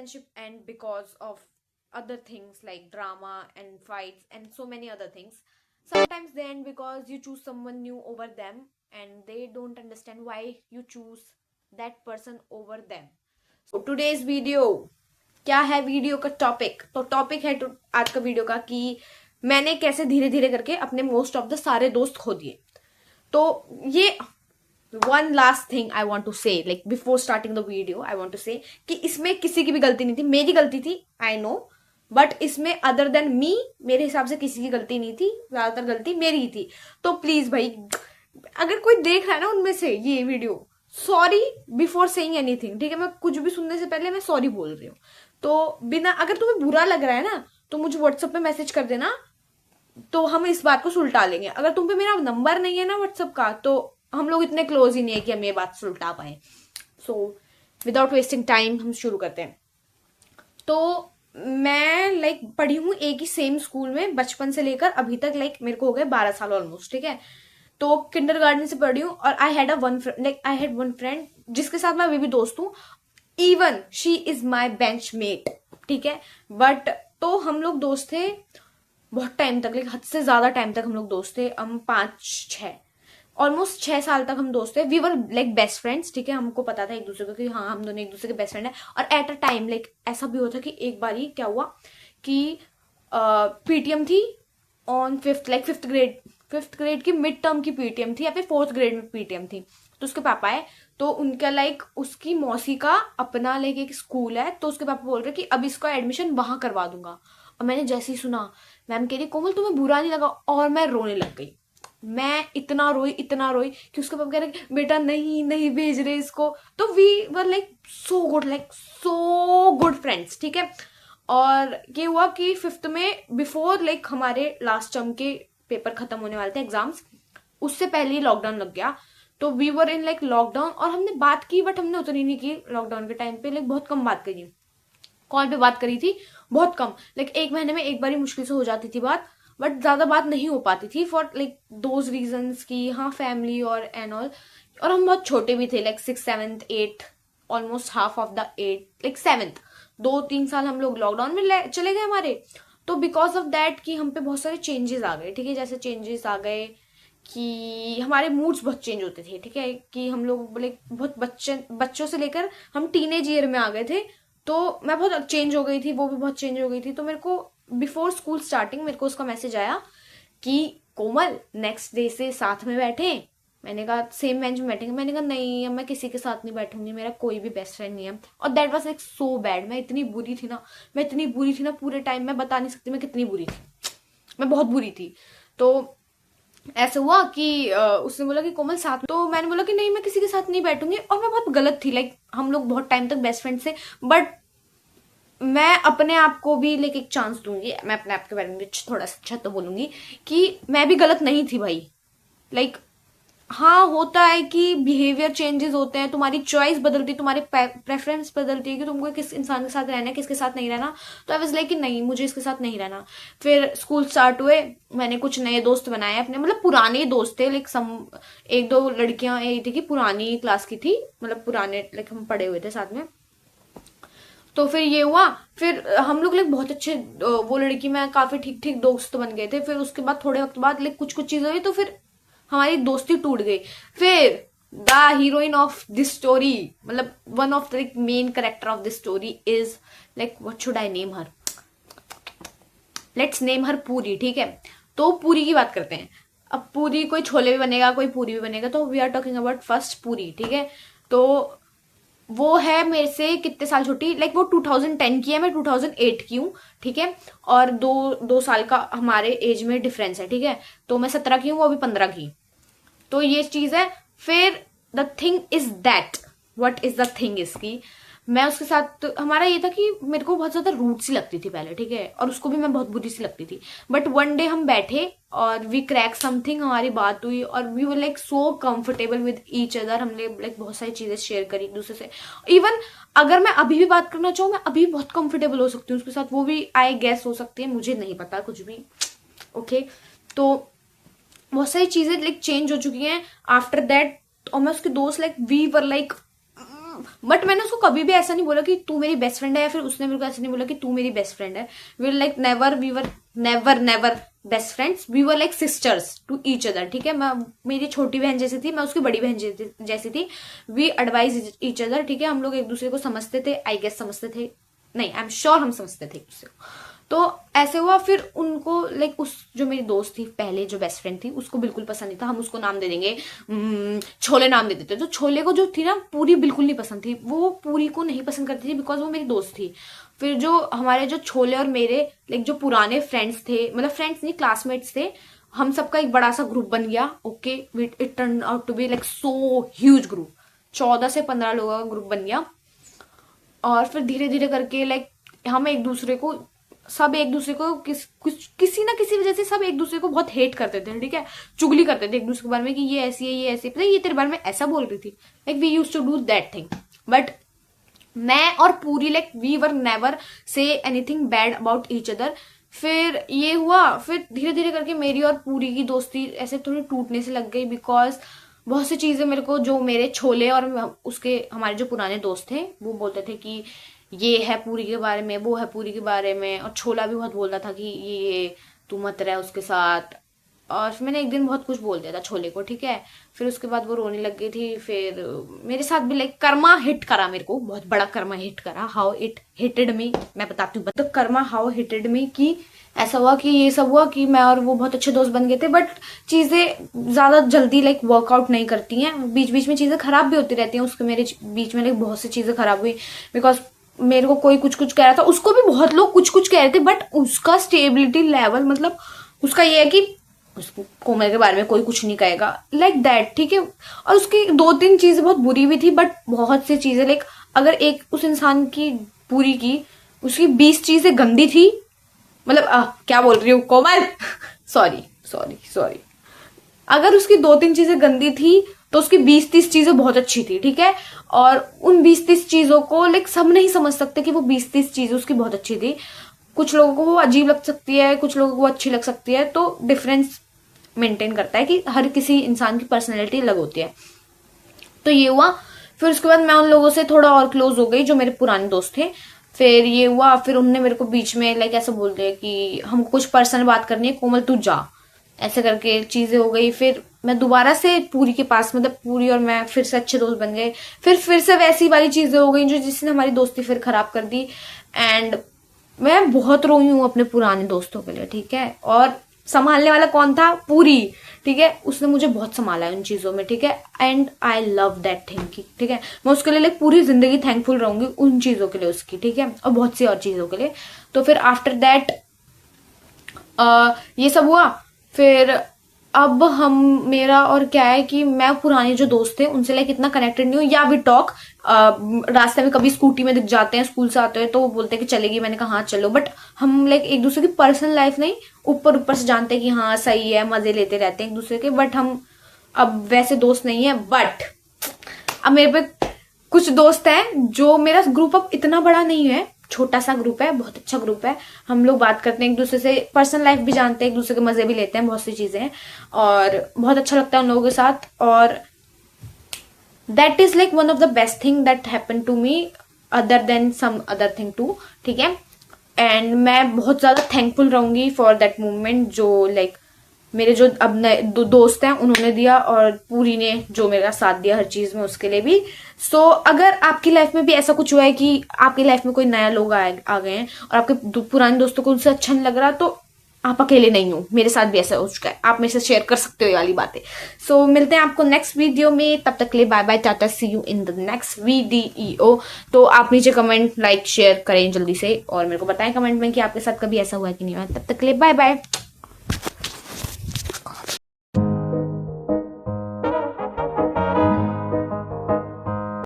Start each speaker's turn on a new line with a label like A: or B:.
A: friendship end because of other things like drama and fights and so many other things. Sometimes they end because you choose someone new over them and they don't understand why you choose that person over them. So today's video, क्या है video का topic? तो topic है आज का video का कि मैंने कैसे धीरे धीरे करके अपने मोस्ट ऑफ द सारे दोस्त खो दिए. तो ये one last thing I want to say, like before starting the video I want to say कि इसमें किसी की भी गलती नहीं थी, मेरी गलती थी, आई नो. बट इसमें अदर देन मी, मेरे हिसाब से किसी की गलती नहीं थी, ज्यादातर गलती मेरी ही थी. तो प्लीज भाई, अगर कोई देख रहा है ना उनमें से ये video, sorry before saying anything, ठीक है? मैं कुछ भी सुनने से पहले मैं सॉरी बोल रही हूँ. तो बिना, अगर तुम्हें बुरा लग रहा है ना तो मुझे व्हाट्सएप पे मैसेज कर देना, तो हम इस बात को सुलटा लेंगे. अगर तुम पे मेरा नंबर नहीं है ना व्हाट्सएप का, तो हम लोग इतने क्लोज ही नहीं है कि हम ये बात सुलटा पाए. सो विदाउट वेस्टिंग टाइम हम शुरू करते हैं. तो मैं लाइक पढ़ी हूँ एक ही सेम स्कूल में बचपन से लेकर अभी तक, लाइक मेरे को हो गए 12 साल ऑलमोस्ट, ठीक है? तो किंडरगार्टन से पढ़ी हूँ और आई हैड वन फ्रेंड जिसके साथ मैं अभी भी दोस्त हूँ. Even she is my bench mate, ठीक है? बट तो हम लोग दोस्त थे बहुत टाइम तक, लाइक हद से ज्यादा टाइम तक हम लोग दोस्त थे. हम 5-6 ऑलमोस्ट 6 साल तक हम दोस्त थे. We were like best friends, ठीक है? हमको पता था एक दूसरे को कि हाँ हम दोनों एक दूसरे के बेस्ट फ्रेंड है. और एट अ टाइम लाइक ऐसा भी हुआ था कि एक बारी क्या हुआ कि पीटीएम थी ऑन फिफ्थ ग्रेड की मिड टर्म की पीटीएम थी या फिर 4th ग्रेड में पीटीएम थी. तो उसके पापा आए, तो उनका लाइक उसकी मौसी का अपना लाइक एक स्कूल है, तो उसके पापा बोल रहे कि अब इसका एडमिशन वहां करवा दूंगा. और मैंने जैसे ही सुना, मैम कह रही कोमल तुम्हें बुरा नहीं लगा? और मैं रोने लग गई. मैं इतना रोई कि उसके पापा कह रहे बेटा नहीं नहीं भेज रहे इसको. तो we were like so good friends, ठीक है? और ये हुआ कि 5th में बिफोर लाइक हमारे लास्ट टर्म के पेपर खत्म होने वाले थे, एग्जाम्स, उससे पहले ही लॉकडाउन लग गया. तो we were in like lockdown और हमने बात की, बट हमने उतनी नहीं की लॉकडाउन के टाइम पे, लाइक बहुत कम बात करी. कॉल पे बात करी थी बहुत कम, लाइक 1 महीने में एक बार मुश्किल से हो जाती थी बात, बट ज्यादा बात नहीं हो पाती थी फॉर लाइक दोज रीजंस की, हाँ फैमिली और एंड ऑल. और हम बहुत छोटे भी थे, like 6th 7th 8th, almost half of the 8th, like 7th. 2-3 साल हम लोग लॉकडाउन में चले गए हमारे. तो बिकॉज ऑफ दैट कि हम पे बहुत सारे चेंजेस आ गए, ठीक है? जैसे चेंजेस आ गए कि हमारे मूड्स बहुत चेंज होते थे, ठीक है? कि हम लोग लाइक बहुत बच्चों से लेकर हम टीनेज ईयर में आ गए थे. तो मैं बहुत चेंज हो गई थी, वो भी बहुत चेंज हो गई थी. तो मेरे को बिफोर स्कूल स्टार्टिंग मेरे को उसका मैसेज आया कि कोमल नेक्स्ट डे से साथ में बैठे. मैंने कहा सेम बेंच में बैठेंगे. मैंने कहा नहीं, मैं किसी के साथ नहीं बैठूंगी, मेरा कोई भी बेस्ट फ्रेंड नहीं है. और that was like so bad. मैं इतनी बुरी थी ना पूरे टाइम. मैं बता नहीं सकती मैं कितनी बुरी थी. मैं बहुत बुरी थी. तो ऐसा हुआ कि उसने बोला कि कोमल साथ में, तो मैंने बोला कि नहीं मैं किसी के साथ नहीं बैठूंगी. और मैं बहुत गलत थी, लाइक हम लोग बहुत टाइम तक बेस्ट फ्रेंड थे, बट मैं अपने आप को भी लाइक एक चांस दूंगी. मैं अपने आप के बारे में थोड़ा सा अच्छा तो बोलूंगी कि मैं भी गलत नहीं थी भाई. लाइक हाँ होता है कि बिहेवियर चेंजेस होते हैं, तुम्हारी चॉइस बदलती है, तुम्हारी प्रेफरेंस बदलती है कि तुमको किस इंसान के साथ रहना है, किसके साथ नहीं रहना. तो आई वाज लाइक कि नहीं मुझे इसके साथ नहीं रहना. फिर स्कूल स्टार्ट हुए, मैंने कुछ नए दोस्त बनाए अपने, मतलब पुराने दोस्त थे, लाइक 1-2 लड़कियां यही थी कि पुरानी क्लास की थी, मतलब पुराने लाइक हम पढ़े हुए थे साथ में. तो फिर ये हुआ, फिर हम लोग लाइक बहुत अच्छे, वो लड़की में काफी ठीक ठीक दोस्त बन गए थे. फिर उसके बाद थोड़े वक्त बाद लाइक कुछ चीजें हुई, तो फिर हमारी दोस्ती टूट गई. फिर the heroine of this story, मतलब one of the main character of this story is like what should I name her, let's name her Puri, ठीक है? तो पूरी की बात करते हैं. अब पूरी, कोई छोले भी बनेगा कोई पूरी भी बनेगा, तो we are talking about first पूरी, ठीक है? तो वो है मेरे से कितने साल छोटी, लाइक वो 2010 की है, मैं 2008 की हूँ, ठीक है? और 2 साल का हमारे एज में डिफरेंस है, ठीक है? तो मैं 17 की हूँ, वो अभी 15 की. तो ये चीज है. फिर the thing is that, what is the thing is की मैं उसके साथ, हमारा ये था कि मेरे को बहुत ज्यादा रूड सी लगती थी पहले, ठीक है? और उसको भी मैं बहुत बुरी सी लगती थी. बट वन डे हम बैठे और वी क्रैक समथिंग, हमारी बात हुई और we were like so comfortable with each other. हमने लाइक बहुत सारी चीजें शेयर करी एक दूसरे से. इवन अगर मैं अभी भी बात करना चाहूँ, मैं अभी भी बहुत कंफर्टेबल हो सकती हूँ उसके साथ. वो भी आई गेस हो सकती है, मुझे नहीं पता कुछ भी, ओके? तो बहुत सारी चीजें लाइक चेंज हो चुकी हैं आफ्टर दैट. और मैं उसके दोस्त like we were like but मैंने उसको कभी भी ऐसा नहीं बोला कि तू मेरी बेस्ट फ्रेंड है, या फिर उसने मेरे को ऐसा नहीं बोला कि तू मेरी बेस्ट फ्रेंड है. We were never best friends, we were like sisters to each other. ठीक है, मैं मेरी छोटी बहन जैसी थी, मैं उसकी बड़ी बहन जैसी थी. We advise each other. ठीक है, हम लोग एक दूसरे को समझते थे, आई गेस समझते थे, नहीं आई एम श्योर हम समझते थे एक दूसरे को. तो ऐसे हुआ. फिर उनको लाइक उस जो मेरी दोस्त थी पहले, जो बेस्ट फ्रेंड थी, उसको बिल्कुल पसंद नहीं था. हम उसको नाम दे देंगे छोले नाम दे देते. तो छोले को जो थी ना, पूरी बिल्कुल नहीं पसंद थी. वो पूरी को नहीं पसंद करती थी बिकॉज वो मेरी दोस्त थी. फिर जो हमारे जो छोले और मेरे लाइक जो पुराने फ्रेंड्स थे, मतलब फ्रेंड्स नहीं क्लासमेट्स थे, हम सबका एक बड़ा सा ग्रुप बन गया. Okay, it turn out to be like so huge group. 14 से 15 लोगों का ग्रुप बन गया. और फिर धीरे धीरे करके लाइक हम एक दूसरे को किसी ना किसी वजह से सब एक दूसरे को बहुत हेट करते थे. ठीक है, चुगली करते थे एक दूसरे के बारे में कि ये ऐसी है, ये ऐसी, पता है ये तेरे बारे में ऐसा बोल रही थी. Like we use to do that thing. But मैं और पूरी like we were never say anything bad about each other. फिर ये हुआ. फिर धीरे धीरे करके मेरी और पूरी की दोस्ती ऐसे थोड़ी टूटने से लग गई. बिकॉज बहुत सी चीजें मेरे को, जो मेरे छोले और उसके हमारे जो पुराने दोस्त थे, वो बोलते थे कि ये है पूरी के बारे में, वो है पूरी के बारे में. और छोला भी बहुत बोलता था कि ये तू मत रह उसके साथ. और फिर मैंने एक दिन बहुत कुछ बोल दिया था छोले को. ठीक है, फिर उसके बाद वो रोने लग गई थी. फिर मेरे साथ भी लाइक कर्मा हिट करा मेरे को, बहुत बड़ा कर्मा हिट करा. हाउ इट हिटेड मी, मैं बताती हूँ. तो कर्मा हाउ हिटेड मी कि ऐसा हुआ कि ये सब हुआ कि मैं और वो बहुत अच्छे दोस्त बन गए थे. बट चीजें ज्यादा जल्दी लाइक वर्कआउट नहीं करती हैं. बीच बीच में चीजें खराब भी होती रहती हैं. उसके मेरे बीच में लाइक बहुत सी चीजें खराब हुई. बिकॉज मेरे को कोई कुछ कुछ कह रहा था, उसको भी बहुत लोग कुछ कुछ कह रहे थे. बट उसका स्टेबिलिटी लेवल, मतलब उसका ये है कि उसको कोमल के बारे में कोई कुछ नहीं कहेगा, लाइक दैट. ठीक है, और उसकी 2-3 चीजें बहुत बुरी भी थी. बट बहुत सी चीजें लाइक अगर एक उस इंसान की पूरी की उसकी 20 चीजें गंदी थी, मतलब क्या बोल रही हूँ कोमल, सॉरी. अगर उसकी 2-3 चीजें गंदी थी तो उसकी 20-30 चीजें बहुत अच्छी थी. ठीक है, और उन 20-30 चीजों को लाइक सब नहीं समझ सकते कि वो 20-30 चीजें उसकी बहुत अच्छी थी. कुछ लोगों को वो अजीब लग सकती है, कुछ लोगों को वो अच्छी लग सकती है. तो डिफरेंस मेंटेन करता है कि हर किसी इंसान की पर्सनैलिटी अलग होती है. तो ये हुआ. फिर उसके बाद मैं उन लोगों से थोड़ा और क्लोज हो गई जो मेरे पुराने दोस्त थे. फिर ये हुआ. फिर उनने मेरे को बीच में लाइक ऐसा बोल दिया कि हमको कुछ पर्सनल बात करनी है, कोमल तू जा, ऐसे करके चीजें हो गई. फिर मैं दोबारा से पूरी के पास, मतलब पूरी और मैं फिर से अच्छे दोस्त बन गए. फिर से वैसी वाली चीजें हो गई जो जिसने हमारी दोस्ती फिर खराब कर दी. एंड मैं बहुत रोई हूँ अपने पुराने दोस्तों के लिए. ठीक है, और संभालने वाला कौन था? पूरी. ठीक है, उसने मुझे बहुत संभाला है उन चीजों में. ठीक है, and I love that thing. ठीक है, मैं उसके लिए लाइक पूरी जिंदगी थैंकफुल रहूंगी उन चीजों के लिए उसकी. ठीक है, और बहुत सी और चीजों के लिए. तो फिर आफ्टर दैट ये सब हुआ. फिर अब हम मेरा और क्या है कि मैं पुराने जो दोस्त थे उनसे लाइक इतना कनेक्टेड नहीं हूँ. या वी टॉक, रास्ते में कभी स्कूटी में दिख जाते हैं, स्कूल से आते हैं तो वो बोलते हैं कि चलेगी. मैंने कहा हाँ चलो. बट हम लाइक एक दूसरे की पर्सनल लाइफ नहीं, ऊपर से जानते हैं कि हाँ सही है, मजे लेते रहते हैं एक दूसरे के. बट हम अब वैसे दोस्त नहीं है. बट अब मेरे पे कुछ दोस्त हैं जो, मेरा ग्रुप अब इतना बड़ा नहीं है, छोटा सा ग्रुप है, बहुत अच्छा ग्रुप है. हम लोग बात करते हैं एक दूसरे से, पर्सनल लाइफ भी जानते हैं, एक दूसरे के मजे भी लेते हैं, बहुत सी चीजें हैं. और बहुत अच्छा लगता है उन लोगों के साथ. और that is like one of the best thing that happen to me other than some other thing too. ठीक है, एंड मैं बहुत ज्यादा थैंकफुल रहूंगी फॉर दैट मोमेंट जो लाइक मेरे जो अब नए दोस्त हैं उन्होंने दिया, और पूरी ने जो मेरा साथ दिया हर चीज में, उसके लिए भी. सो अगर आपकी लाइफ में भी ऐसा कुछ हुआ है कि आपकी लाइफ में कोई नया लोग आ गए हैं और आपके पुराने दोस्तों को उनसे अच्छा नहीं लग रहा, तो आप अकेले नहीं हो. मेरे साथ भी ऐसा हो चुका है. आप मेरे से शेयर कर सकते हो ये वाली बातें. सो मिलते हैं आपको नेक्स्ट वीडियो में. तब तक के लिए bye bye, tata, see you in the next video. तो आप नीचे कमेंट, लाइक, शेयर करें जल्दी से, और मेरे को बताएं कमेंट में कि आपके साथ कभी ऐसा हुआ है कि नहीं हुआ. तब तक के लिए बाय बाय.